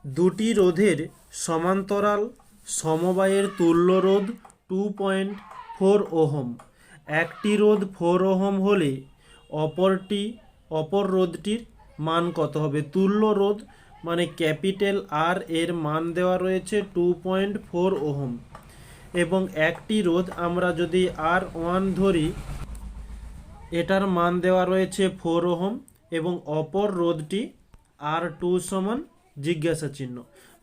দুটি রোধের সমান্তরাল সমবায়ের তুল্য রোধ 2.4 ওহম। একটি রোধ 4 ওহম হলে অপর রোধটির মান কত হবে? তুল্য রোধ মানে ক্যাপিটাল আর এর মান দেওয়া রয়েছে 2.4 ওহম, এবং একটি রোধ আমরা যদি R1 ধরি, এটার মান দেওয়া রয়েছে 4 ওহম, এবং অপর রোধটি R2 সমান জিজ্ঞাসা চিহ্ন।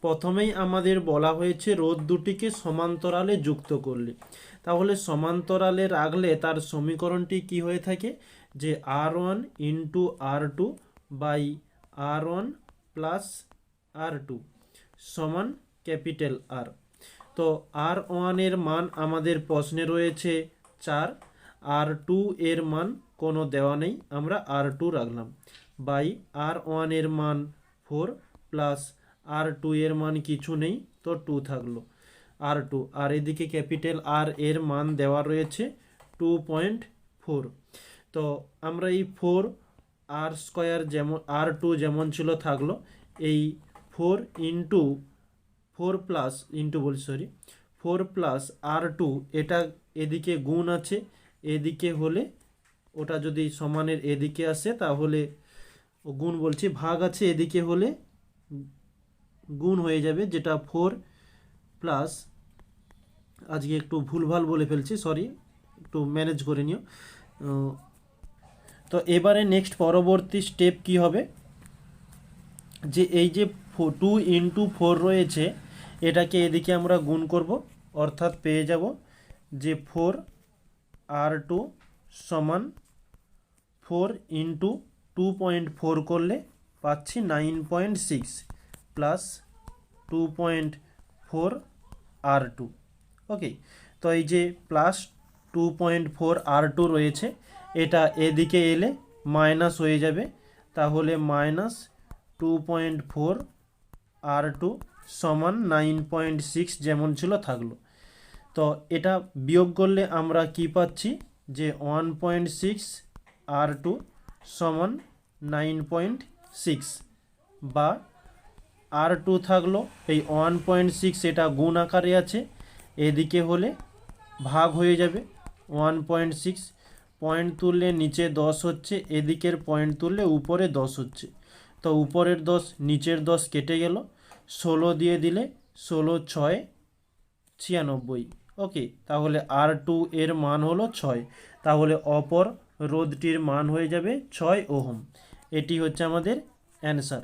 প্রথমেই আমাদের বলা হয়েছে রোধ দুটিকে সমান্তরালে যুক্ত করলে, তাহলে সমান্তরালে রাখলে তার সমীকরণটি কি হয়ে থাকে? যে R1 into R2 by R1 plus R2 সমান ক্যাপিটাল আর। তো R1 এর মান আমাদের প্রশ্নে রয়েছে 4, R2 এর মান কোনো দেওয়া নেই, আমরা R2 রাখলাম, বাই R1 এর মান 4 প্লাস R2 এর মান কিছু নেই, তো 2 থাকলো R2, আর এদিকে ক্যাপিটাল আর এর মান দেওয়া রয়েছে 2.4। তো আমরা এই 4 আর স্কোয়ার যেমন R2 যেমন ছিল থাকলো, এই 4 ইন্টু 4 প্লাস ইন্টু বলি সরি 4 প্লাস R2, এটা এদিকে গুণ আছে, এদিকে হলে ওটা যদি সমানের এদিকে আসে তাহলে গুণ বলছি, ভাগ আছে এদিকে হলে গুণ হয়ে যাবে, যেটা 4 প্লাস, আজকে একটু ভুলভাল বলে ফেলছি, সরি, একটু ম্যানেজ করে নিও। তো এবারে নেক্সট পরবর্তী স্টেপ কি হবে? যে এই যে 2 ইন্টু 4 রয়েছে, এটাকে এদিকে আমরা গুণ করব, অর্থাৎ পেয়ে যাব যে 4 R2 সমান 4 ইন্টু 2.4 করলে পাচ্ছি 9.6 প্লাস 2.4 R2। ওকে, তো এই যে প্লাস 2.4 R2 রয়েছে, এটা এদিকে এলে মাইনাস হয়ে যাবে, তাহলে মাইনাস 2.4 R2 সমান 9.6 যেমন ছিল থাকলো। তো এটা বিয়োগ করলে আমরা কি পাচ্ছি? যে 1.6 R2 সমান 9.6, বা R2 থাকলো এই 1.6, এটা গুণ আকারে আছে, এদিকে হলে ভাগ হয়ে যাবে 1.6, পয়েন্ট তুললে নিচে 10 হচ্ছে, এদিকের পয়েন্ট তুললে উপরে 10 হচ্ছে, তো উপরের 10 নিচের 10 কেটে গেল, 16 দিয়ে দিলে 16 6 96। ওকে, তাহলে R2 এর মান হলো 6, তাহলে অপর রোধটির মান হয়ে যাবে 6 ওহম। এটি হচ্ছে আমাদের অ্যান্সার।